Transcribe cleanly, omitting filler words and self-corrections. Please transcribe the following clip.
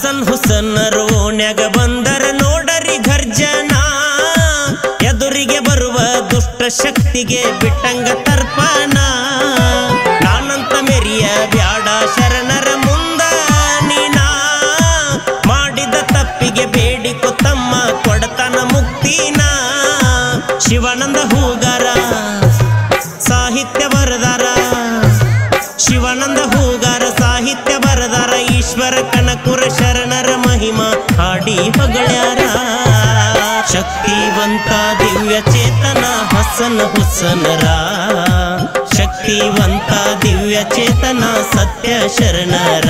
ಹಸನ್ ಹುಸನ್ನರು ಓಣ್ಯಾಗ ಬಂದರ ನೋಡರಿ ಘರ್ಜನ ಎದುರಿಗೆ ಬರುವ ದುಷ್ಟ ಶಕ್ತಿಗೆ ಬಿಟ್ಟಂಗ ತರ್ಪಣ ನಾನಂತ ಮೆರಿಯ ಬ್ಯಾಡ ಶರಣರ ಮುಂದ ನೀನಾ ಮಾಡಿದ ತಪ್ಪಿಗೆ ಬೇಡಿಕೊ ತಮ್ಮ ಕೊಡತನ ಮುಕ್ತಿನ ಶಿವಾನಂದ ಹೂಗಾರ ಸಾಹಿತ್ಯ ಬರದಾರ ಶಿವಾನಂದ ಹೂಗಾರ ಸಾಹಿತ್ಯ ಬರದಾರ ಈಶ್ವರ ಕನಕುರ ಶರಣರ ಮಹಿಮಾ ಹಾಡಿ ಹೊಗಳ್ಯಾರ ಶಕ್ತಿವಂತ ದಿವ್ಯ ಚೇತನ ಹಸನ್ ಹುಸನರ ಶಕ್ತಿವಂತ ದಿವ್ಯ ಚೇತನ ಸತ್ಯ ಶರಣರ